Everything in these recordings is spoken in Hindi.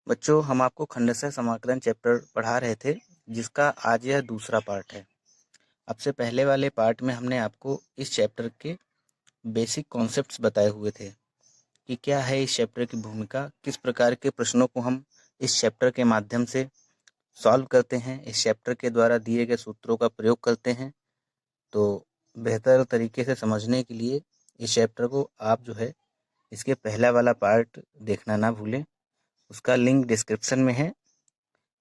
बच्चों, हम आपको खंडशः समाकलन चैप्टर पढ़ा रहे थे, जिसका आज यह दूसरा पार्ट है। अब से पहले वाले पार्ट में हमने आपको इस चैप्टर के बेसिक कॉन्सेप्ट्स बताए हुए थे कि क्या है इस चैप्टर की भूमिका, किस प्रकार के प्रश्नों को हम इस चैप्टर के माध्यम से सॉल्व करते हैं, इस चैप्टर के द्वारा दिए गए सूत्रों का प्रयोग करते हैं। तो बेहतर तरीके से समझने के लिए इस चैप्टर को आप जो है इसके पहला वाला पार्ट देखना ना भूलें। उसका लिंक डिस्क्रिप्शन में है।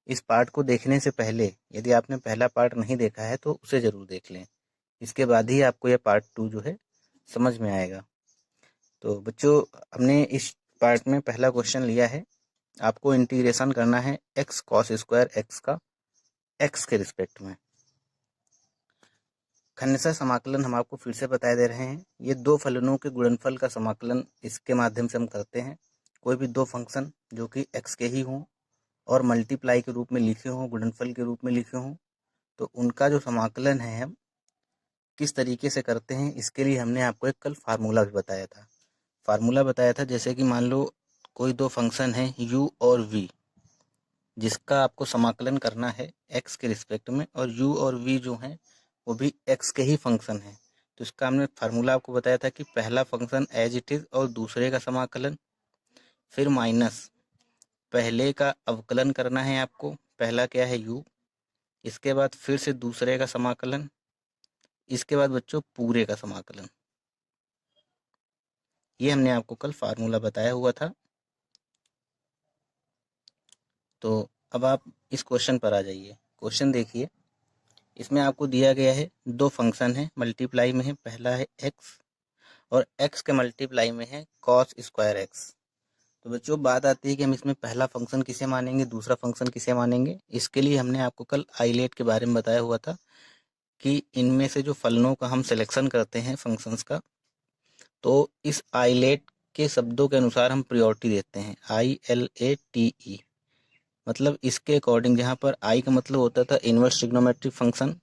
इस पार्ट को देखने से पहले यदि आपने पहला पार्ट नहीं देखा है तो उसे ज़रूर देख लें। इसके बाद ही आपको यह पार्ट 2 जो है समझ में आएगा। तो बच्चों, हमने इस पार्ट में पहला क्वेश्चन लिया है। आपको इंटीग्रेशन करना है एक्स कॉस स्क्वायर एक्स का एक्स के रिस्पेक्ट में। खंडशः समाकलन हम आपको फिर से बता दे रहे हैं। ये दो फलनों के गुणनफल का समाकलन इसके माध्यम से हम करते हैं। कोई भी दो फंक्शन जो कि एक्स के ही हों और मल्टीप्लाई के रूप में लिखे हों, गुणनफल के रूप में लिखे हों, तो उनका जो समाकलन है हम किस तरीके से करते हैं, इसके लिए हमने आपको एक कल फार्मूला भी बताया था। फार्मूला बताया था जैसे कि मान लो कोई दो फंक्शन है u और v, जिसका आपको समाकलन करना है x के रिस्पेक्ट में, और u और v जो हैं वो भी x के ही फंक्शन हैं। तो इसका हमने फार्मूला आपको बताया था कि पहला फंक्शन एज इट इज़ और दूसरे का समाकलन, फिर माइनस पहले का अवकलन करना है आपको। पहला क्या है u, इसके बाद फिर से दूसरे का समाकलन, इसके बाद बच्चों पूरे का समाकलन। ये हमने आपको कल फार्मूला बताया हुआ था। तो अब आप इस क्वेश्चन पर आ जाइए। क्वेश्चन देखिए, इसमें आपको दिया गया है दो फंक्शन है, मल्टीप्लाई में है। पहला है x और x के मल्टीप्लाई में है कॉस स्क्वायर x। तो बच्चों, बात आती है कि हम इसमें पहला फंक्शन किसे मानेंगे, दूसरा फंक्शन किसे मानेंगे। इसके लिए हमने आपको कल आइलेट के बारे में बताया हुआ था कि इनमें से जो फलनों का हम सिलेक्शन करते हैं फंक्शंस का, तो इस आइलेट के शब्दों के अनुसार हम प्रायोरिटी देते हैं। ILATE मतलब इसके अकॉर्डिंग, जहाँ पर आई का मतलब होता था इनवर्स ट्रिग्नोमेट्रिक फंक्शन,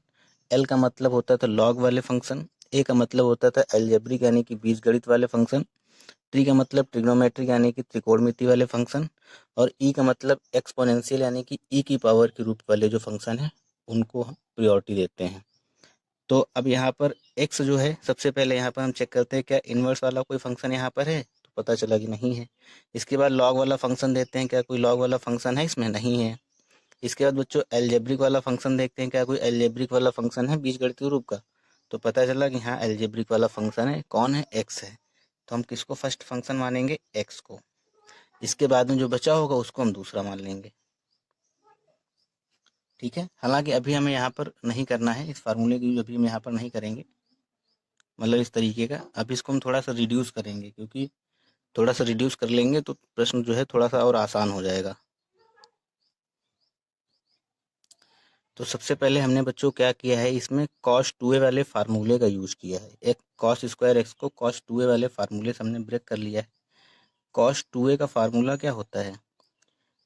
एल का मतलब होता था लॉग वाले फंक्शन, ए का मतलब होता था अलजेब्रिक यानी कि बीजगणित वाले फंक्शन, ट्री का मतलब ट्रिग्नोमेट्रिक यानी कि त्रिकोणमिति वाले फंक्शन, और ई का मतलब एक्सपोनेंशियल यानी कि ई की पावर के रूप वाले जो फंक्शन है उनको हम प्रायोरिटी देते हैं। तो अब यहाँ पर एक्स जो है, सबसे पहले यहाँ पर हम चेक करते हैं क्या इन्वर्स वाला कोई फंक्शन यहाँ पर है, तो पता चला कि नहीं है। इसके बाद लॉग वाला फंक्शन देते हैं, क्या कोई लॉग वाला फंक्शन है इसमें, नहीं है। इसके बाद बच्चों अलजेब्रिक वाला फंक्शन देखते हैं, क्या कोई अलजेब्रिक वाला फंक्शन है बीजगणितीय रूप का, तो पता चला कि हाँ अलजेब्रिक वाला फंक्शन है। कौन है, एक्स है। तो हम किसको फर्स्ट फंक्शन मानेंगे, एक्स को। इसके बाद में जो बचा होगा उसको हम दूसरा मान लेंगे। ठीक है, हालांकि अभी हमें यहाँ पर नहीं करना है, इस फार्मूले की अभी हम यहाँ पर नहीं करेंगे, मतलब इस तरीके का। अब इसको हम थोड़ा सा रिड्यूस करेंगे, क्योंकि थोड़ा सा रिड्यूस कर लेंगे तो प्रश्न जो है थोड़ा सा और आसान हो जाएगा। तो सबसे पहले हमने बच्चों क्या किया है, इसमें cos 2a वाले फार्मूले का यूज़ किया है। एक cos स्क्वायर x को cos 2a वाले फार्मूले से हमने ब्रेक कर लिया है। cos 2a का फार्मूला क्या होता है,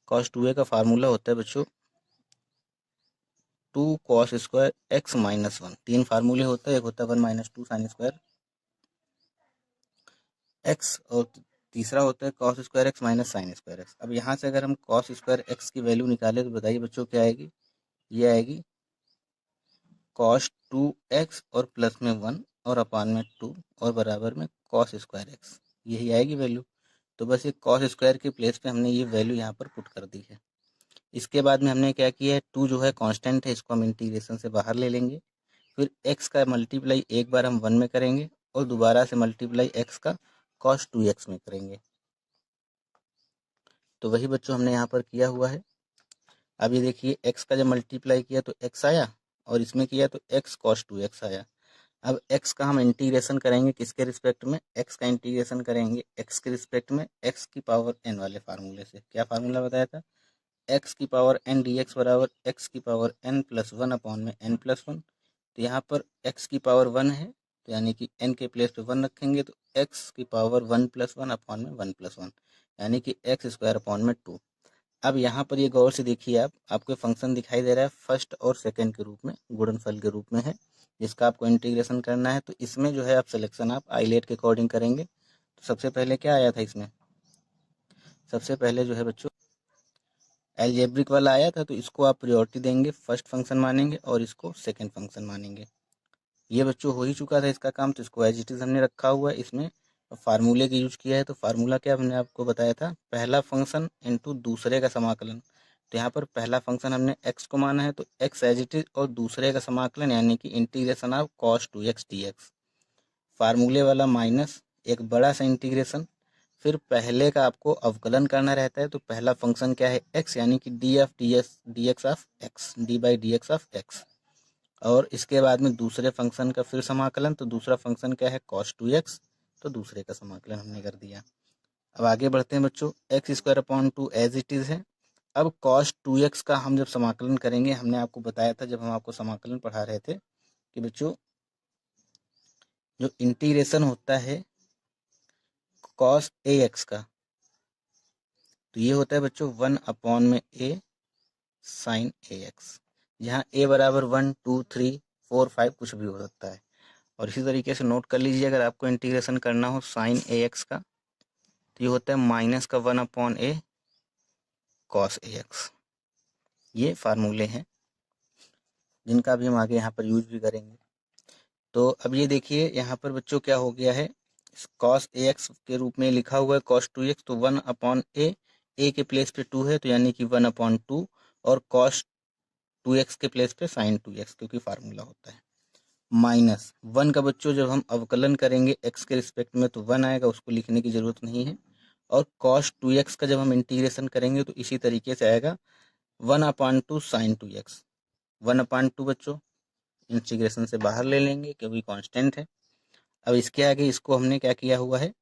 cos 2a का फार्मूला होता है बच्चों 2 cos स्क्वायर x माइनस 1। तीन फार्मूले होते हैं, एक होता है 1 माइनस 2 साइन स्क्वायर x, और तीसरा होता है cos square x minus sine square x। अब यहाँ से अगर हम cos स्क्वायर x की वैल्यू निकालें तो बताइए बच्चों क्या आएगी, ये आएगी cos 2x और प्लस में 1 और अपान में 2 और बराबर में cos स्क्वायर x, यही आएगी वैल्यू। तो बस ये cos स्क्वायर के प्लेस पे हमने ये वैल्यू यहाँ पर पुट कर दी है। इसके बाद में हमने क्या किया है, 2 जो है कांस्टेंट है, इसको हम इंटीग्रेशन से बाहर ले लेंगे। फिर x का मल्टीप्लाई एक बार हम 1 में करेंगे और दोबारा से मल्टीप्लाई x का cos 2x में करेंगे। तो वही बच्चों हमने यहाँ पर किया हुआ है। अब ये देखिए, x का जब मल्टीप्लाई किया तो x आया, और इसमें किया तो x cos 2x आया। अब x का हम इंटीग्रेशन करेंगे किसके रिस्पेक्ट में, x का इंटीग्रेशन करेंगे x के रिस्पेक्ट में x की पावर n वाले फार्मूले से। क्या फार्मूला बताया था, x की पावर n dx बराबर x की पावर n प्लस 1 अपॉन में n प्लस 1। तो यहाँ पर x की पावर 1 है, तो यानी कि n के प्लेस पे 1 रखेंगे तो x की पावर 1 प्लस 1 अपॉन में 1 प्लस 1, यानी कि x स्क्वायर अपॉन में 2। अब यहाँ पर ये गौर से देखिए, आपको फंक्शन दिखाई दे रहा है फर्स्ट और सेकंड के रूप में, गुणनफल के रूप में है, जिसका आपको इंटीग्रेशन करना है। तो इसमें जो है आप सिलेक्शन आप आइलेट के अकॉर्डिंग करेंगे। तो सबसे पहले क्या आया था इसमें, सबसे पहले जो है बच्चों एल्जेब्रिक वाला आया था तो इसको आप प्रायोरिटी देंगे, फर्स्ट फंक्शन मानेंगे और इसको सेकंड फंक्शन मानेंगे। ये बच्चों हो ही चुका था इसका काम, तो इसको एज इट इज़ हमने रखा हुआ है। इसमें फार्मूले का यूज किया है, तो फार्मूला क्या हमने आपको बताया था, पहला फंक्शन इंटू दूसरे का समाकलन। तो यहाँ पर पहला फंक्शन हमने x को माना है, तो x एज इट इज और दूसरे का समाकलन यानी कि integration of cos 2x dx। फार्मूले वाला माइनस एक बड़ा सा इंटीग्रेशन, फिर पहले का आपको अवकलन करना रहता है। तो पहला फंक्शन क्या है x, यानी कि D of D x of x, D by D x of x. और इसके बाद में दूसरे फंक्शन का फिर समाकलन, तो दूसरा फंक्शन क्या है cos 2x, तो दूसरे का समाकलन हमने कर दिया। अब आगे बढ़ते हैं बच्चों, x square upon 2 as it is है। अब cos 2x का हम जब समाकलन करेंगे, हमने आपको बताया था जब हम आपको समाकलन पढ़ा रहे थे कि बच्चों जो इंटीग्रेशन होता है cos ax का, तो ये होता है बच्चों 1 अपॉन में a साइन ax, जहाँ a बराबर 1 2 3 4 5 कुछ भी हो सकता है। और इसी तरीके से नोट कर लीजिए, अगर आपको इंटीग्रेशन करना हो साइन ax का, तो ये होता है माइनस का 1 अपॉन a cos ax। ये फार्मूले हैं जिनका भी हम आगे यहाँ पर यूज भी करेंगे। तो अब ये देखिए यहाँ पर बच्चों क्या हो गया है, cos ax के रूप में लिखा हुआ है cos 2x, तो 1 अपॉन a के प्लेस पे 2 है तो यानी कि 1 अपॉन 2, और cos 2x के प्लेस पे sin 2x, क्योंकि फार्मूला होता है। माइनस 1 का बच्चों जब हम अवकलन करेंगे x के रिस्पेक्ट में तो 1 आएगा, उसको लिखने की ज़रूरत नहीं है। और cos 2x का जब हम इंटीग्रेशन करेंगे तो इसी तरीके से आएगा 1 अपॉन 2 sin 2x। 1 अपॉन 2 बच्चों इंटीग्रेशन से बाहर ले लेंगे क्योंकि कांस्टेंट है। अब इसके आगे इसको हमने क्या किया हुआ है,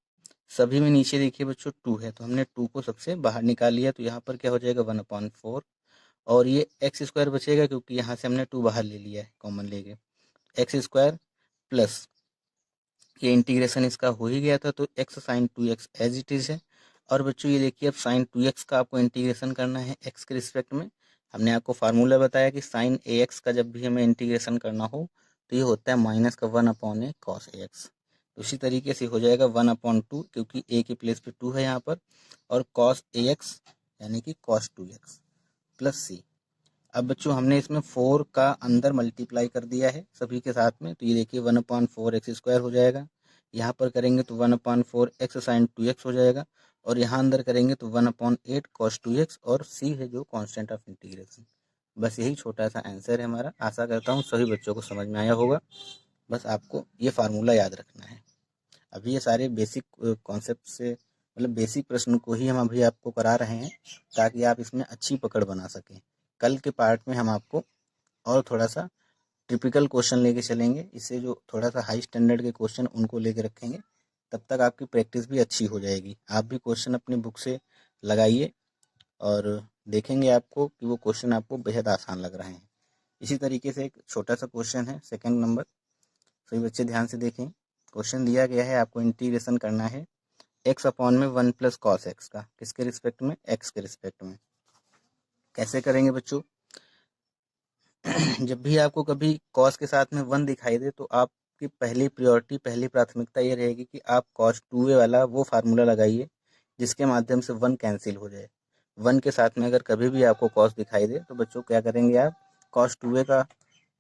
सभी में नीचे देखिए बच्चों 2 है तो हमने 2 को सबसे बाहर निकाल लिया, तो यहाँ पर क्या हो जाएगा 1 अपॉन 4, और ये एक्स स्क्वायर बचेगा क्योंकि यहाँ से हमने 2 बाहर ले लिया है, कॉमन लेके एक्स स्क्वायर प्लस ये इंटीग्रेशन इसका हो ही गया था, तो x sine 2x as it is है। और बच्चों ये देखिए अब साइन 2x का आपको इंटीग्रेशन करना है x के रिस्पेक्ट में। हमने आपको फार्मूला बताया कि साइन ax का जब भी हमें इंटीग्रेशन करना हो तो ये होता है माइनस का 1 अपॉन ए कॉस ax। तो इसी तरीके से हो जाएगा 1 अपॉन 2, क्योंकि a के प्लेस पे 2 है यहाँ पर, और cos ax यानी कि cos 2x प्लस c। अब बच्चों हमने इसमें 4 का अंदर मल्टीप्लाई कर दिया है सभी के साथ में, तो ये देखिए 1 अपॉन 4 एक्स स्क्वायर हो जाएगा। यहाँ पर करेंगे तो 1 अपॉन 4 एक्स साइन 2x हो जाएगा, और यहाँ अंदर करेंगे तो 1 अपॉन 8 कॉस 2x, और c है जो कांस्टेंट ऑफ इंटीग्रेशन। बस यही छोटा सा आंसर है हमारा। आशा करता हूँ सभी बच्चों को समझ में आया होगा। बस आपको ये फार्मूला याद रखना है। अभी ये सारे बेसिक कॉन्सेप्ट से मतलब बेसिक प्रश्न को ही हम अभी आपको करा रहे हैं ताकि आप इसमें अच्छी पकड़ बना सकें। कल के पार्ट में हम आपको और थोड़ा सा टिपिकल क्वेश्चन लेके चलेंगे, इससे जो थोड़ा सा हाई स्टैंडर्ड के क्वेश्चन उनको लेके रखेंगे, तब तक आपकी प्रैक्टिस भी अच्छी हो जाएगी। आप भी क्वेश्चन अपनी बुक से लगाइए और देखेंगे आपको कि वो क्वेश्चन आपको बेहद आसान लग रहे हैं। इसी तरीके से एक छोटा सा क्वेश्चन है सेकंड नंबर, सभी बच्चे ध्यान से देखें। क्वेश्चन दिया गया है, आपको इंटीग्रेशन करना है x अपॉन में 1 प्लस कॉस एक्स का, किसके रिस्पेक्ट में, x के रिस्पेक्ट में। कैसे करेंगे बच्चों, जब भी आपको कभी कॉस के साथ में 1 दिखाई दे तो आपकी पहली प्रायोरिटी, पहली प्राथमिकता ये रहेगी कि आप cos 2a वाला वो फार्मूला लगाइए जिसके माध्यम से 1 कैंसिल हो जाए। 1 के साथ में अगर कभी भी आपको cos दिखाई दे तो बच्चों क्या करेंगे, आप cos 2a का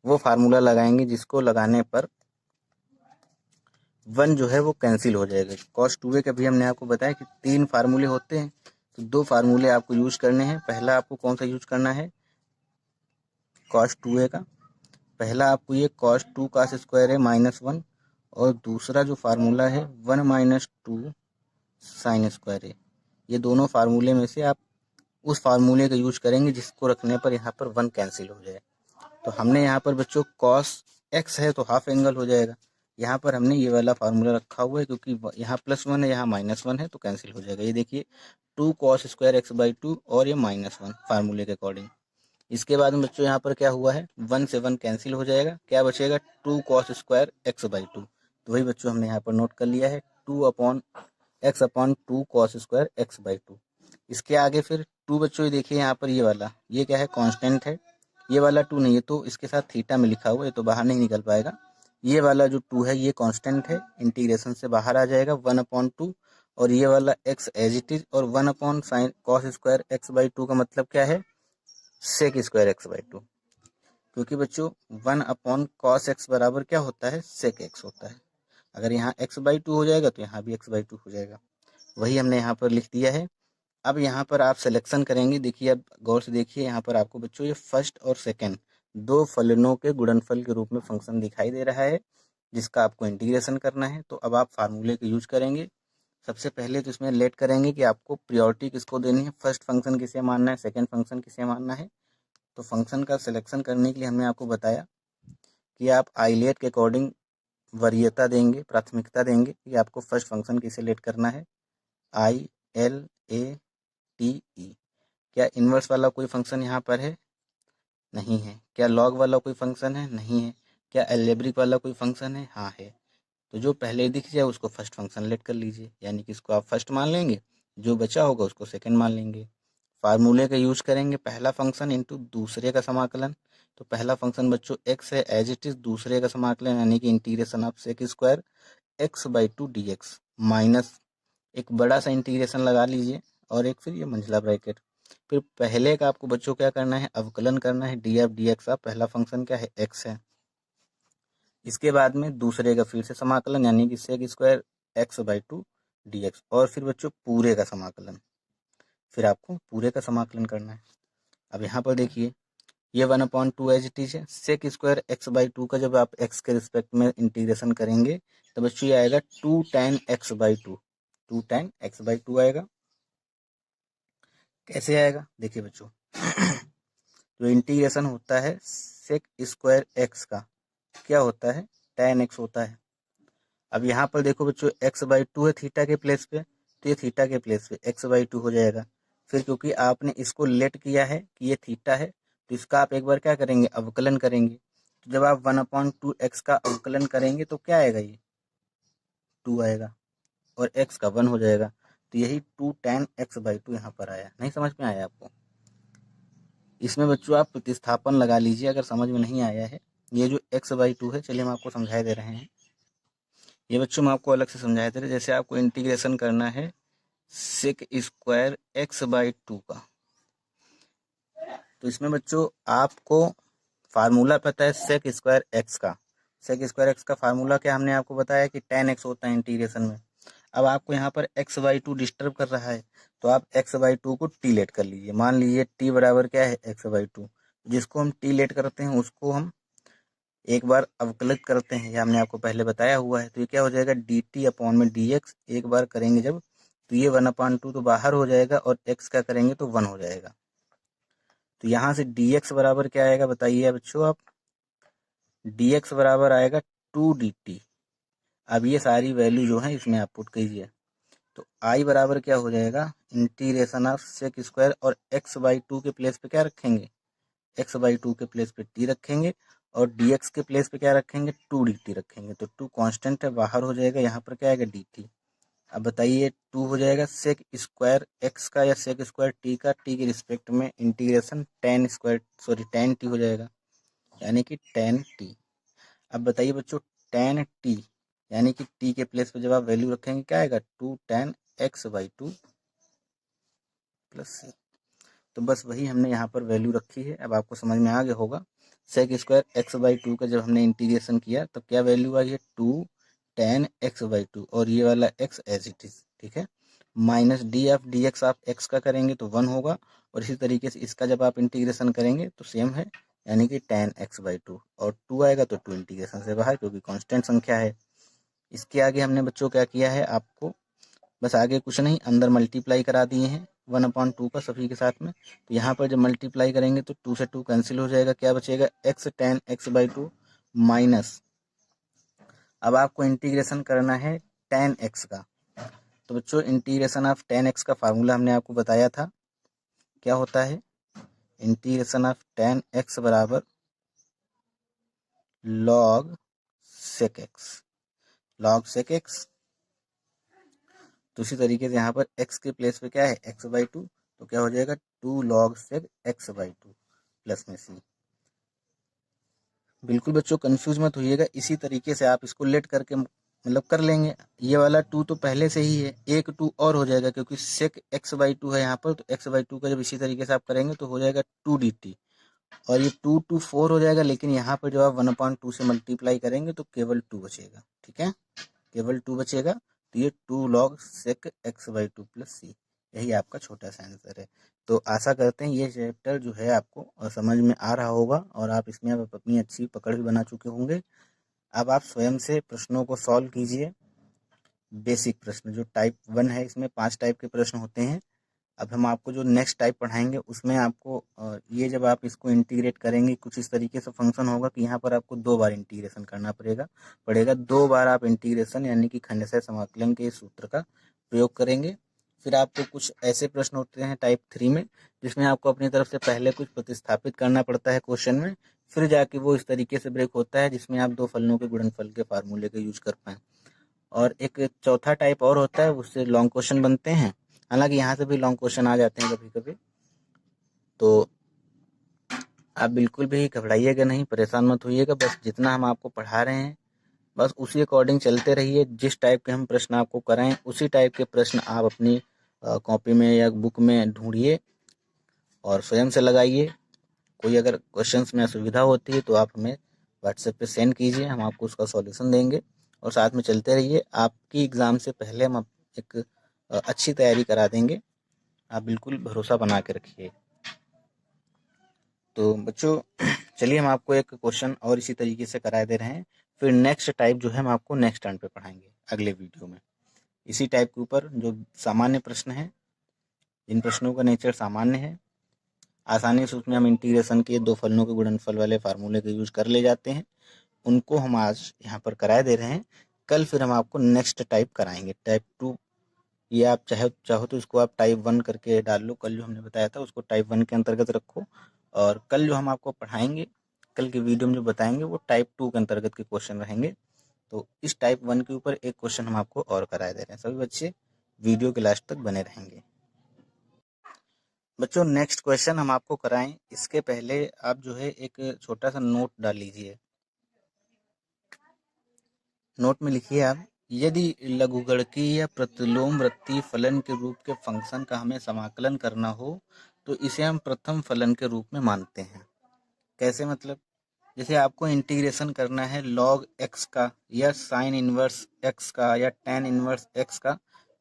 वो फार्मूला लगाएंगे जिसको लगाने पर 1 जो है वो कैंसिल हो जाएगा। cos 2a का भी हमने आपको बताया कि 3 फार्मूले होते हैं, तो 2 फार्मूले आपको यूज करने हैं। पहला आपको कौन सा यूज करना है, cos 2a का। पहला आपको ये cos 2 का स्क्वायर है -1, और दूसरा जो फार्मूला है 1 माइनस 2 साइन स्क्वायर है। ये दोनों फार्मूले में से आप उस फार्मूले का यूज करेंगे जिसको रखने पर यहाँ पर 1 कैंसिल हो जाए। तो हमने यहाँ पर बच्चों cos x है तो हाफ एंगल हो जाएगा, यहाँ पर हमने ये वाला फार्मूला रखा हुआ है क्योंकि यहाँ +1 है यहाँ -1 है तो कैंसिल हो जाएगा। ये देखिए 2 cos स्क्वायर x/2 और ये -1 फार्मूले के अकॉर्डिंग। इसके बाद में बच्चों यहाँ पर क्या हुआ है, 1 से 1 कैंसिल हो जाएगा, क्या बचेगा 2 cos स्क्वायर x/2। तो वही बच्चों हमने यहाँ पर नोट कर लिया है 2 upon x upon 2 cos square x/2। इसके आगे फिर 2 बच्चों ये देखिए यहाँ पर ये वाला, ये क्या है कांस्टेंट है, ये वाला 2 नहीं है तो इसके साथ थीटा में लिखा हुआ है तो बाहर नहीं निकल पाएगा। ये वाला जो 2 है ये कांस्टेंट है, इंटीग्रेशन से बाहर आ जाएगा 1/2, और ये वाला x एज इट इज, और 1 upon sine cos square x/2 का मतलब क्या है sec square x by two, क्योंकि बच्चों 1 cos x बराबर क्या होता है, सेक x होता है। अगर यहाँ x बाई टू हो जाएगा तो यहाँ भी x बाई टू हो जाएगा, वही हमने यहाँ पर लिख दिया है। अब यहाँ पर आप सिलेक्शन करेंगे, देखिए अब गौर से देखिए, यहाँ पर आपको बच्चों ये फर्स्ट और सेकंड दो फलनों के गुणनफल के रूप में फंक्शन दिखाई दे रहा है, जिसका आपको इंटीग्रेशन करना है। तो अब आप फार्मूले का यूज करेंगे। सबसे पहले तो इसमें लेट करेंगे कि आपको प्रियोरिटी किसको देनी है, फर्स्ट फंक्शन किसे मानना है, सेकेंड फंक्शन किसे मानना है। तो फंक्शन का सिलेक्शन करने के लिए हमने आपको बताया कि आप आइलेट के अकॉर्डिंग वरीयता देंगे, प्राथमिकता देंगे कि आपको फर्स्ट फंक्शन किसे लेट करना है, ILATE। क्या इन्वर्स वाला कोई फंक्शन यहाँ पर है, नहीं है। क्या लॉग वाला कोई फंक्शन है, नहीं है। क्या अलजेब्रिक वाला कोई फंक्शन है, हाँ है। तो जो पहले दिख जाए उसको फर्स्ट फंक्शन लेट कर लीजिए, यानी कि इसको आप फर्स्ट मान लेंगे, जो बचा होगा उसको सेकंड मान लेंगे। फार्मूले का यूज करेंगे, पहला फंक्शन इंटू दूसरे का समाकलन। तो पहला फंक्शन बच्चों x है एज इट इज, दूसरे का समाकलन यानी कि integration of sec square x by two d x minus एक बड़ा सा इंटीग्रेशन लगा लीजिए और एक फिर ये मंझला ब्रैकेट। फिर पहले का आपको बच्चों क्या करना है, अवकलन करना है, डी एफ डी एक्स का पहला फंक्शन क्या है, x है। इसके बाद में दूसरे का फिर से समाकलन यानी कि sec square x by two d x, और फिर बच्चों पूरे का समाकलन, फिर आपको पूरे का समाकलन करना है। अब यहाँ पर देखिए ये 1/2 एज इट इज है, sec square x by two का जब आप x के रिस्पेक्ट में इंटीग्रेशन करेंगे तो बच्चों ये आएगा 2 tan x by to, 2 tan x by to आएगा। कैसे आएगा देखिए बच्चों, जो इंटीग्रेशन होता है सेक स्क्वायर एक्स का क्या होता है, tan x होता है। अब यहाँ पर देखो बच्चों x बाई टू है थीटा के प्लेस पे, तो ये थीटा के प्लेस पे x बाई टू हो जाएगा। फिर क्योंकि आपने इसको लेट किया है कि ये थीटा है, तो इसका आप एक बार क्या करेंगे, अवकलन करेंगे। तो जब आप 1/2 x का अवकलन करेंगे तो क्या आएगा, ये 2 आएगा और x का 1 हो जाएगा। तो यही 2 tan x बाई टू यहाँ पर आया। नहीं समझ में आया आपको, इसमें बच्चों आप प्रतिस्थापन लगा लीजिए अगर समझ में नहीं आया है। ये जो x बाई टू है, चलिए हम आपको समझा दे रहे हैं। ये बच्चों मैं आपको अलग से समझाए थे, जैसे आपको इंटीग्रेशन करना है sec square x by two का, तो इसमें बच्चों आपको फार्मूला पता है सेक स्क्वायर एक्स का। सेक स्क्वायर एक्स का फार्मूला क्या हमने आपको बताया कि tan x होता है इंटीग्रेशन में। अब आपको यहाँ पर एक्स बाई टू डिस्टर्ब कर रहा है, तो आप एक्स बाई टू को टी लेट कर लीजिए। मान लीजिए टी बराबर क्या है, एक्स बाई टू। जिसको हम टी लेट करते हैं उसको हम एक बार अवकलित करते हैं, यह हमने आपको पहले बताया हुआ है। तो ये क्या हो जाएगा, डी टी अपॉन में डी एक्स, एक बार करेंगे जब तो ये 1/2 तो बाहर हो जाएगा और एक्स का करेंगे तो 1 हो जाएगा। तो यहाँ से डी एक्स बराबर क्या आएगा बताइए बच्चों आप, डी एक्स बराबर आएगा 2 dt। अब ये सारी वैल्यू जो है इसमें आप पुट कीजिए, तो आई बराबर क्या हो जाएगा, इंटीग्रेशन ऑफ सेक स्क्वायर, और एक्स बाई टू के प्लेस पे क्या रखेंगे, एक्स बाई टू के प्लेस पे टी रखेंगे, और डी एक्स के प्लेस पे क्या रखेंगे, 2 dt रखेंगे। तो 2 कांस्टेंट है, बाहर हो जाएगा, यहाँ पर क्या आएगा dt। अब बताइए 2 हो जाएगा सेक स्क्वायर एक्स का या सेक स्क्वायर टी का, टी के रिस्पेक्ट में इंटीग्रेशन tan टी हो जाएगा, यानी कि tan टी। अब बताइए बच्चों tan टी यानी कि टी के प्लेस पे जब आप वैल्यू रखेंगे क्या आएगा, 2 tan x by two plus C. तो बस वही हमने यहाँ पर वैल्यू रखी है। अब आपको समझ में आ गया होगा, sec square x by two का जब हमने इंटीग्रेशन किया तो क्या वैल्यू आई है, 2 tan x बाई टू, और ये वाला x एज इट इज, ठीक है। Minus D F D x आप x का करेंगे तो 1 होगा, और इसी तरीके से इसका जब आप इंटीग्रेशन करेंगे तो सेम है, यानी कि tan x बाई टू, और 2 आएगा तो 2 इंटीग्रेशन से बाहर क्योंकि कांस्टेंट संख्या है। इसके आगे हमने बच्चों क्या किया है, आपको बस आगे कुछ नहीं, अंदर मल्टीप्लाई करा दिए हैं 1/2 का सभी के साथ में। तो यहाँ पर जब मल्टीप्लाई करेंगे तो 2 से 2 कैंसिल हो जाएगा, क्या बचेगा, x tan x by to minus, अब आपको इंटीग्रेशन करना है tan x का। तो बच्चों इंटीग्रेशन ऑफ tan x का फार्मूला हमने आपको बताया था, क्या होता है, इंटीग्रेशन ऑफ tan x बराबर log sec x, log sec x। तो उसी तरीके से यहाँ पर x के प्लेस पे क्या है, x बाई टू, तो क्या हो जाएगा 2 log sec x by two plus में c। बिल्कुल बच्चों कंफ्यूज मत होइएगा, इसी तरीके से आप इसको लेट करके मतलब कर लेंगे। ये वाला 2 तो पहले से ही है, एक 2 और हो जाएगा क्योंकि सेक x/2 है यहाँ पर, तो x/2 का जब इसी तरीके से आप करेंगे तो हो जाएगा 2 dt, और ये 2 2 4 हो जाएगा, लेकिन यहाँ पर जब आप 1/2 से मल्टीप्लाई करेंगे तो केवल 2 बचेगा। ठीक है, केवल 2 बचेगा, तो ये 2 log sec x/2 प्लस सी, यही आपका छोटा सा आंसर है। तो आशा करते हैं ये चैप्टर जो है आपको समझ में आ रहा होगा और आप इसमें अब अपनी अच्छी पकड़ भी बना चुके होंगे। अब आप स्वयं से प्रश्नों को सॉल्व कीजिए। बेसिक प्रश्न जो टाइप 1 है, इसमें 5 टाइप के प्रश्न होते हैं। अब हम आपको जो नेक्स्ट टाइप पढ़ाएंगे उसमें आपको ये जब आप इसको इंटीग्रेट करेंगे कुछ इस तरीके से फंक्शन होगा कि यहाँ पर आपको 2 बार इंटीग्रेशन करना पड़ेगा 2 बार आप इंटीग्रेशन यानी कि खंडशः समाकलन के इस सूत्र का प्रयोग करेंगे। फिर आपको कुछ ऐसे प्रश्न होते हैं टाइप 3 में, जिसमें आपको अपनी तरफ से पहले कुछ प्रतिस्थापित करना पड़ता है क्वेश्चन में, फिर जाके वो इस तरीके से ब्रेक होता है जिसमें आप 2 फलनों के गुणनफल के फार्मूले का यूज कर पाएँ। और एक चौथा टाइप और होता है, उससे लॉन्ग क्वेश्चन बनते हैं, हालांकि यहाँ से भी लॉन्ग क्वेश्चन आ जाते हैं कभी कभी। तो आप बिल्कुल भी घबराइएगा नहीं, परेशान मत होइएगा, बस जितना हम आपको पढ़ा रहे हैं बस उसी अकॉर्डिंग चलते रहिए। जिस टाइप के हम प्रश्न आपको कराएं उसी टाइप के प्रश्न आप अपनी कॉपी में या बुक में ढूंढिए और स्वयं से लगाइए। कोई अगर क्वेश्चंस में असुविधा होती है तो आप हमें व्हाट्सएप पे सेंड कीजिए, हम आपको उसका सॉल्यूशन देंगे और साथ में चलते रहिए। आपकी एग्ज़ाम से पहले हम एक अच्छी तैयारी करा देंगे, आप बिल्कुल भरोसा बना के रखिए। तो बच्चों चलिए हम आपको एक क्वेश्चन और इसी तरीके से करा दे रहे हैं, फिर नेक्स्ट टाइप जो है हम आपको नेक्स्ट टर्न पे पढ़ाएंगे अगले वीडियो में। इसी टाइप के ऊपर जो सामान्य प्रश्न है, जिन प्रश्नों का नेचर सामान्य है, आसानी से उसमें हम इंटीग्रेशन के 2 फलनों के गुणनफल वाले फार्मूले का यूज कर ले जाते हैं, उनको हम आज यहाँ पर कराए दे रहे हैं। कल फिर हम आपको नेक्स्ट टाइप कराएंगे, टाइप 2। ये आप चाहो तो इसको आप टाइप 1 करके डाल लो, कल जो हमने बताया था उसको टाइप 1 के अंतर्गत रखो, और कल जो हम आपको पढ़ाएंगे, कल की वीडियो में जो बताएंगे वो टाइप 2 के अंतर्गत के क्वेश्चन रहेंगे। तो इस टाइप 1 के ऊपर एक क्वेश्चन हम आपको और कराए दे रहे हैं। सभी बच्चे वीडियो के लास्ट तक बने रहेंगे। बच्चों नेक्स्ट क्वेश्चन हम आपको कराएं, इसके पहले आप जो है एक छोटा सा नोट डाल लीजिए। नोट में लिखिए आप, यदि लघुगणकीय या प्रतिलोमवृत्तीय फलन के रूप के फंक्शन का हमें समाकलन करना हो तो इसे हम प्रथम फलन के रूप में मानते हैं। कैसे मतलब, जैसे आपको इंटीग्रेशन करना है log x का या साइन इनवर्स x का या tan इनवर्स x का,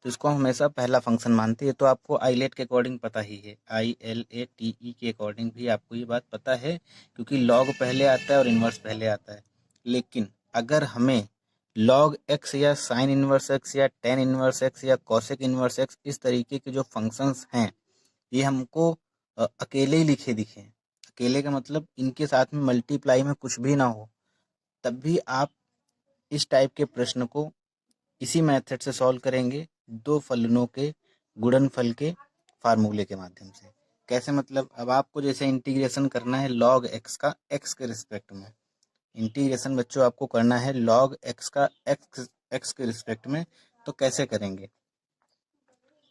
तो इसको हम हमेशा पहला फंक्शन मानते हैं। तो आपको आईलेट के अकॉर्डिंग पता ही है, ILATE के अकॉर्डिंग भी आपको ये बात पता है, क्योंकि log पहले आता है और इनवर्स पहले आता है। लेकिन अगर हमें log x या साइन इनवर्स x या tan इनवर्स x या cosec इनवर्स x इस तरीके के जो फंक्शंस हैं, ये हमको अकेले ही लिखे दिखे, अकेले का मतलब इनके साथ में मल्टीप्लाई में कुछ भी ना हो, तब भी आप इस टाइप के प्रश्न को इसी मेथड से सॉल्व करेंगे, 2 फलनों के गुणनफल के फार्मूले के माध्यम से। कैसे मतलब, अब आपको जैसे इंटीग्रेशन करना है log x का x के रिस्पेक्ट में, इंटीग्रेशन बच्चों आपको करना है log x का x के रिस्पेक्ट में, तो कैसे करेंगे?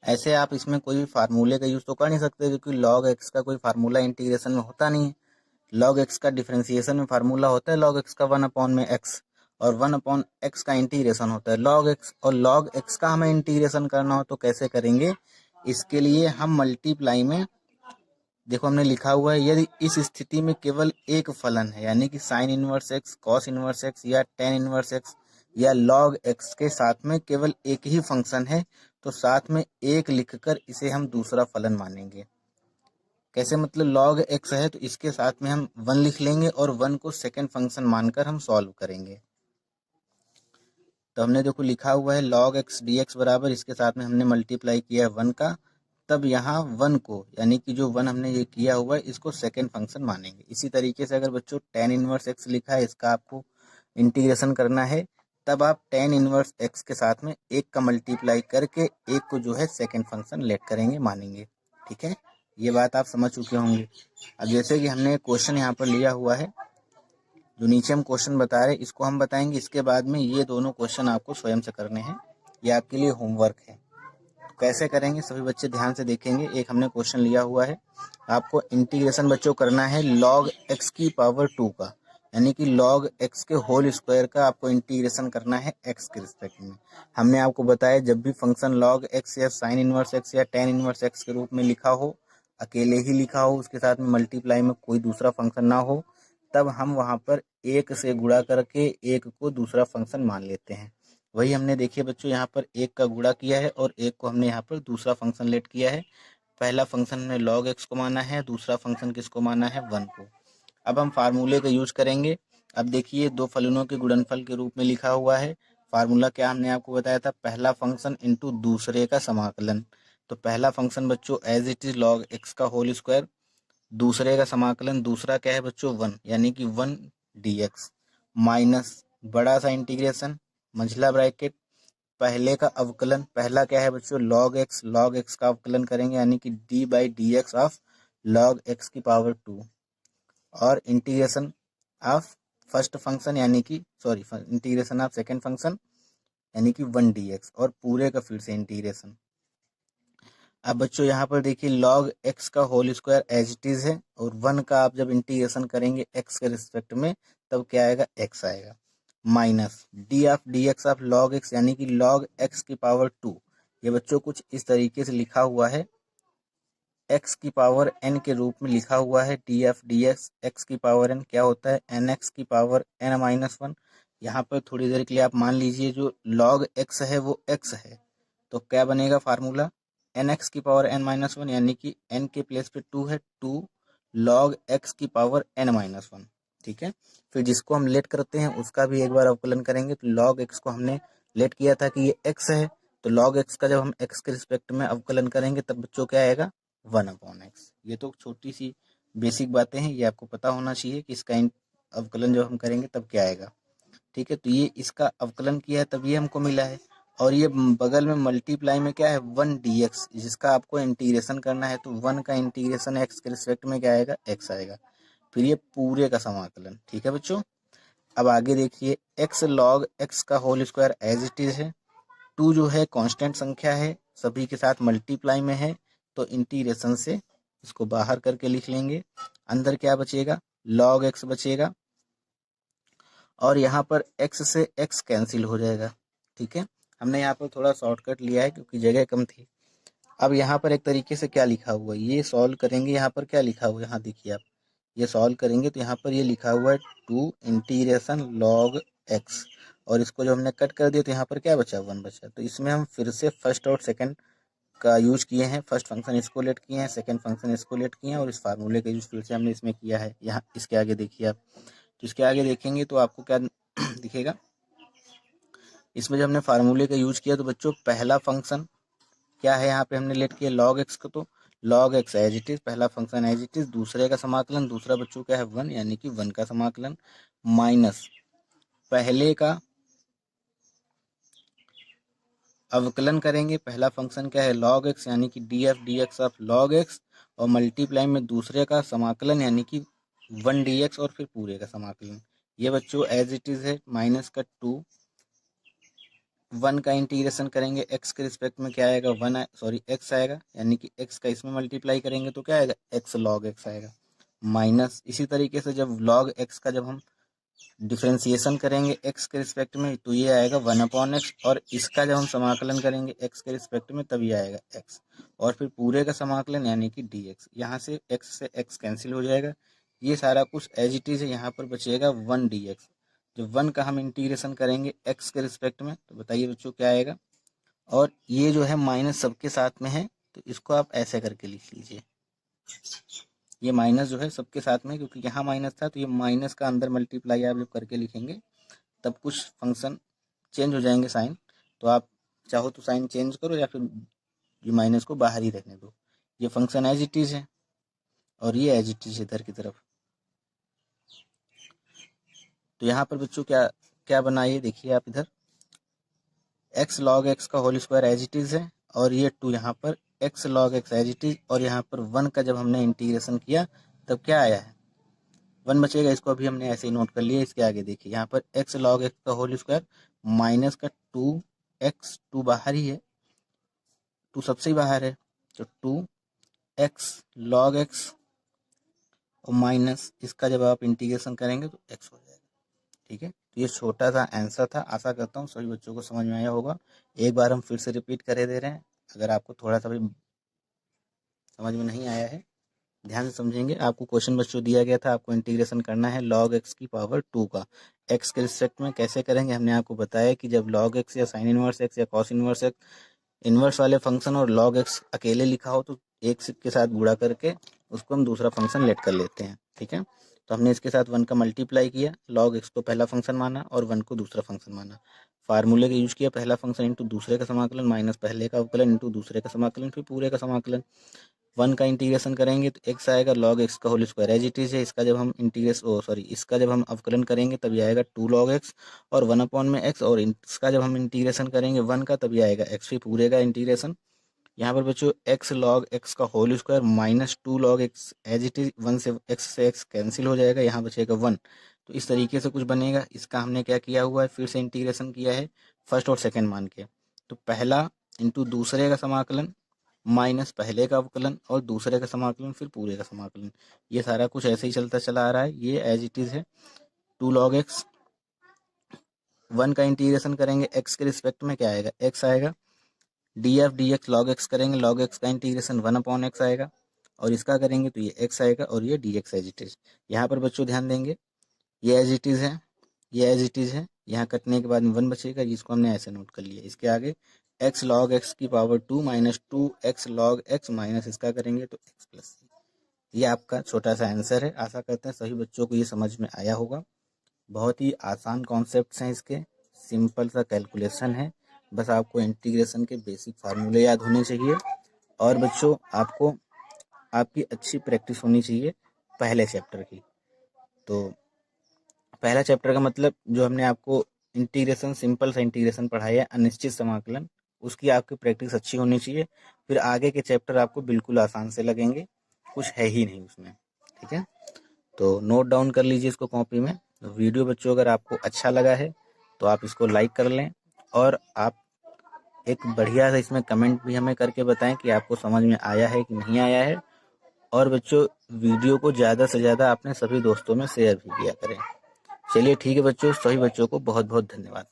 ऐसे आप इसमें कोई भी फार्मूले का यूज़ तो कर नहीं सकते, क्योंकि log x का कोई फार्मूला इंटीग्रेशन में होता नहीं है। log x का डिफरेंशिएशन में फार्मूला होता है log x का 1 में x, और 1/x का इंटीग्रेशन होता है log x, और log x का हमें इंटीग्रेशन करना हो तो कैसे करेंगे? इसके लिए हम मल्टीप्लाई में, देखो हमने लिखा हुआ है, यदि इस स्थिति में केवल एक फलन है, यानी कि sine inverse x, cos inverse x या tan इनवर्स x या log x के साथ में केवल एक ही फंक्शन है, तो साथ में एक लिखकर इसे हम दूसरा फलन मानेंगे। कैसे मतलब, log x है तो इसके साथ में हम 1 लिख लेंगे और 1 को सेकेंड फंक्शन मानकर हम सॉल्व करेंगे। तो हमने देखो लिखा हुआ है log x dx बराबर, इसके साथ में हमने मल्टीप्लाई किया है 1 का, तब यहाँ 1 को, यानी कि जो 1 हमने ये किया हुआ है इसको सेकेंड फंक्शन मानेंगे। इसी तरीके से अगर बच्चों tan इनवर्स x लिखा है, इसका आपको इंटीग्रेशन करना है, तब आप tan इनवर्स x के साथ में 1 का मल्टीप्लाई करके 1 को जो है सेकेंड फंक्शन लेट करेंगे, मानेंगे। ठीक है, ये बात आप समझ चुके होंगे। अब जैसे कि हमने क्वेश्चन यहाँ पर लिया हुआ है, जो नीचे हम क्वेश्चन बता रहे हैं इसको हम बताएंगे, इसके बाद में ये दोनों क्वेश्चन आपको स्वयं से करने हैं, ये आपके लिए होमवर्क है। तो कैसे करेंगे सभी बच्चे ध्यान से देखेंगे। एक हमने क्वेश्चन लिया हुआ है, आपको इंटीग्रेशन बच्चों करना है log x की पावर 2 का, यानी कि log x के होल स्क्वायर का आपको इंटीग्रेशन करना है x के रिस्पेक्ट में। हमने आपको बताया जब भी फंक्शन log x या साइन इनवर्स x या tan इनवर्स x के रूप में लिखा हो, अकेले ही लिखा हो, उसके साथ में मल्टीप्लाई में कोई दूसरा फंक्शन ना हो, तब हम वहां पर एक से गुणा करके एक को दूसरा फंक्शन मान लेते हैं। वही हमने देखिए बच्चों यहाँ पर एक का गुणा किया है और एक को हमने यहाँ पर दूसरा फंक्शन लेट किया है। पहला फंक्शन हमने log x को माना है, दूसरा फंक्शन किसको माना है, 1 को। अब हम फार्मूले का यूज करेंगे। अब देखिए दो फलनों के गुणनफल के रूप में लिखा हुआ है। फार्मूला क्या हमने आपको बताया था, पहला फंक्शन इंटू दूसरे का समाकलन। तो पहला फंक्शन बच्चों as it is log x का होल स्क्वायर, दूसरे का समाकलन, दूसरा क्या है बच्चों 1 यानी कि 1 dx माइनस बड़ा सा इंटीग्रेशन मंझला ब्रैकेट पहले का अवकलन, पहला क्या है बच्चों log x का अवकलन करेंगे यानी कि d by D x of log x की पावर 2 और इंटीग्रेशन ऑफ फर्स्ट फंक्शन यानी कि इंटीग्रेशन ऑफ सेकेंड फंक्शन यानी कि 1 dx और पूरे का फिर से इंटीग्रेशन। अब बच्चों यहाँ पर देखिए log x का whole square as it is है और 1 का आप जब इंटीग्रेशन करेंगे x के रिस्पेक्ट में तब क्या आएगा, x आएगा, minus D of D x of log x यानी कि log x की पावर 2। ये बच्चों कुछ इस तरीके से लिखा हुआ है, x की पावर n के रूप में लिखा हुआ है। D F D x x की पावर n क्या होता है, एन एक्स की पावर n माइनस 1। यहाँ पर थोड़ी देर के लिए आप मान लीजिए जो log x है वो x है, तो क्या बनेगा फार्मूला, एन एक्स की पावर n माइनस 1 यानी कि n के प्लेस पे 2 है, 2 log x की पावर n माइनस 1। ठीक है, फिर जिसको हम लेट करते हैं उसका भी एक बार अवकलन करेंगे। तो log x को हमने लेट किया था कि ये x है, तो log x का जब हम x के रिस्पेक्ट में अवकलन करेंगे तब बच्चों क्या आएगा, 1/x। ये तो छोटी सी बेसिक बातें हैं, ये आपको पता होना चाहिए कि इसका अवकलन जब हम करेंगे तब क्या आएगा। ठीक है, तो ये इसका अवकलन किया है तब ये हमको मिला है। और ये बगल में मल्टीप्लाई में क्या है, 1 dx, जिसका आपको इंटीग्रेशन करना है। तो 1 का इंटीग्रेशन x के रिस्पेक्ट में क्या आएगा, x आएगा, फिर ये पूरे का समाकलन। ठीक है बच्चों, अब आगे देखिए x log x का whole square as it is है। 2 जो है कांस्टेंट संख्या है, सभी के साथ मल्टीप्लाई में है, तो इंटीग्रेशन से इसको बाहर करके लिख लेंगे। अंदर क्या बचेगा, log x बचेगा और यहाँ पर x से x कैंसिल हो जाएगा। ठीक है, हमने यहाँ पर थोड़ा शॉर्टकट लिया है क्योंकि जगह कम थी। अब यहाँ पर एक तरीके से क्या लिखा हुआ है, ये सॉल्व करेंगे। यहाँ पर क्या लिखा हुआ है, यहाँ देखिए आप, ये सॉल्व करेंगे तो यहाँ पर ये लिखा हुआ है 2 इंटीग्रेशन log x, और इसको जो हमने कट कर दिया तो यहाँ पर क्या बचा, 1 बचा। तो इसमें हम फिर से फर्स्ट और सेकंड का यूज किए हैं, फर्स्ट फंक्शन इसको लेट किए हैं, सेकंड फंक्शन इसको लेट किए हैं और इस फार्मूले का यूज फिर से हमने इसमें किया है। यहाँ इसके आगे देखिए आप, तो इसके आगे देखेंगे तो आपको क्या दिखेगा, इसमें जब हमने फार्मूले का यूज किया तो बच्चों पहला फंक्शन क्या है, यहाँ पे हमने लेट किया log x को, तो log x as it is, पहला फंक्शन एज इट इज, दूसरे का समाकलन, दूसरा बच्चों क्या है 1 यानी कि 1 का समाकलन, माइनस पहले का अवकलन करेंगे। पहला फंक्शन क्या है log x यानी कि D F D x of log x, और मल्टीप्लाई में दूसरे का समाकलन यानी कि 1 dx और फिर पूरे का समाकलन। ये बच्चों एज इट इज है, माइनस का 2, 1 का इंटीग्रेशन करेंगे x के रिस्पेक्ट में क्या आएगा, x आएगा, यानी कि x का इसमें मल्टीप्लाई करेंगे तो क्या आएगा, x log x आएगा, माइनस इसी तरीके से जब log x का जब हम डिफ्रेंसिएशन करेंगे x के रिस्पेक्ट में तो ये आएगा 1/x, और इसका जब हम समाकलन करेंगे x के रिस्पेक्ट में तब ये आएगा x, और फिर पूरे का समाकलन यानी कि dx। यहाँ से x कैंसिल हो जाएगा, ये सारा कुछ एज इट इज है। यहाँ पर बचेगा 1 dx। जब 1 का हम इंटीग्रेशन करेंगे x के रिस्पेक्ट में तो बताइए बच्चों क्या आएगा, और ये जो है माइनस सबके साथ में है तो इसको आप ऐसे करके लिख लीजिए। ये माइनस जो है सबके साथ में, क्योंकि यहाँ माइनस था तो ये माइनस का अंदर मल्टीप्लाई आप जब करके लिखेंगे तब कुछ फंक्शन चेंज हो जाएंगे साइन, तो आप चाहो तो साइन चेंज करो या फिर ये माइनस को बाहर ही रहने दो। ये फंक्शन एज इट इज है और ये एज इट इज इधर की तरफ। तो यहाँ पर बच्चों क्या क्या बना, ये देखिए आप इधर x log x का whole square as it is है, और ये 2 यहाँ पर x log x as it is, और यहाँ पर 1 का जब हमने इंटीग्रेशन किया तब क्या आया है, 1 बचेगा। इसको अभी हमने ऐसे ही नोट कर लिया। इसके आगे देखिए यहाँ पर x log x का होल स्क्वायर माइनस का 2x, 2 बाहर ही है, 2 सबसे ही बाहर है, तो 2x log x और माइनस इसका जब आप इंटीग्रेशन करेंगे तो x हो जाएगा। ठीक है, तो ये छोटा सा आंसर था। आशा करता हूँ सभी बच्चों को समझ में आया होगा। एक बार हम फिर से रिपीट करे दे रहे हैं, अगर आपको थोड़ा सा भी समझ में नहीं आया है ध्यान से समझेंगे। आपको क्वेश्चन बच्चों दिया गया था, आपको इंटीग्रेशन करना है log x की पावर 2 का। x के रिस्पेक्ट में कैसे करेंगे, हमने आपको बताया कि जब log x या sin इनवर्स x या cos इनवर्स x इनवर्स वाले फंक्शन और log x अकेले लिखा हो तो एक के साथ गुणा करके उसको हम दूसरा फंक्शन लेट कर लेते हैं। ठीक है, तो हमने इसके साथ 1 का मल्टीप्लाई किया, log x को पहला फंक्शन माना और 1 को दूसरा फंक्शन माना। फार्मूले का यूज किया, पहला फंक्शन इंटू दूसरे का समाकलन माइनस पहले का अवकलन इंटू दूसरे का समाकलन फिर पूरे का समाकलन। 1 का इंटीग्रेशन करेंगे तो x आएगा, log x का whole square as it is है। इसका जब हम इसका जब हम अवकलन करेंगे तब ये आएगा 2 log x और 1 अपॉन में x, और इसका जब हम इंटीग्रेशन करेंगे 1 का तब ये आएगा x फिर पूरे का इंटीग्रेशन। यहाँ पर बच्चों x log x का whole square minus 2 log x as it is, 1 से x कैंसिल हो जाएगा, यहाँ बचेगा 1। तो इस तरीके से कुछ बनेगा। इसका हमने क्या किया हुआ है, फिर से इंटीग्रेशन किया है फर्स्ट और सेकंड मान के। तो पहला इंटू दूसरे का समाकलन माइनस पहले का अवकलन और दूसरे का समाकलन फिर पूरे का समाकलन। ये सारा कुछ ऐसे ही चलता चला आ रहा है, ये एज इट इज है 2 log x। 1 का इंटीग्रेशन करेंगे x के रिस्पेक्ट में क्या आएगा, x आएगा। df dx log x करेंगे, log x का इंटीग्रेशन 1 अपॉन x आएगा, और इसका करेंगे तो ये x आएगा और ये dx एज इट इज। यहाँ पर बच्चों ध्यान देंगे, ये एज इट इज है, ये एज इट इज है, यहाँ कटने के बाद में 1 बचेगा, जिसको हमने ऐसे नोट कर लिया। इसके आगे x log x की power 2 minus 2x log x minus इसका करेंगे तो x प्लस। ये आपका छोटा सा आंसर है। आशा करते हैं सभी बच्चों को ये समझ में आया होगा। बहुत ही आसान कॉन्सेप्ट्स हैं इसके, सिंपल सा कैलकुलेशन है, बस आपको इंटीग्रेशन के बेसिक फार्मूले याद होने चाहिए। और बच्चों आपको आपकी अच्छी प्रैक्टिस होनी चाहिए पहले चैप्टर की। तो पहला चैप्टर का मतलब जो हमने आपको इंटीग्रेशन, सिंपल सा इंटीग्रेशन पढ़ाया है, अनिश्चित समाकलन, उसकी आपकी प्रैक्टिस अच्छी होनी चाहिए। फिर आगे के चैप्टर आपको बिल्कुल आसान से लगेंगे, कुछ है ही नहीं उसमें। ठीक है, तो नोट डाउन कर लीजिए इसको कॉपी में। वीडियो बच्चों अगर आपको अच्छा लगा है तो आप इसको लाइक कर लें, और आप एक बढ़िया सा इसमें कमेंट भी हमें करके बताएं कि आपको समझ में आया है कि नहीं आया है। और बच्चों वीडियो को ज़्यादा से ज़्यादा अपने सभी दोस्तों में शेयर भी किया करें। चलिए ठीक है बच्चों, सभी बच्चों को बहुत बहुत धन्यवाद।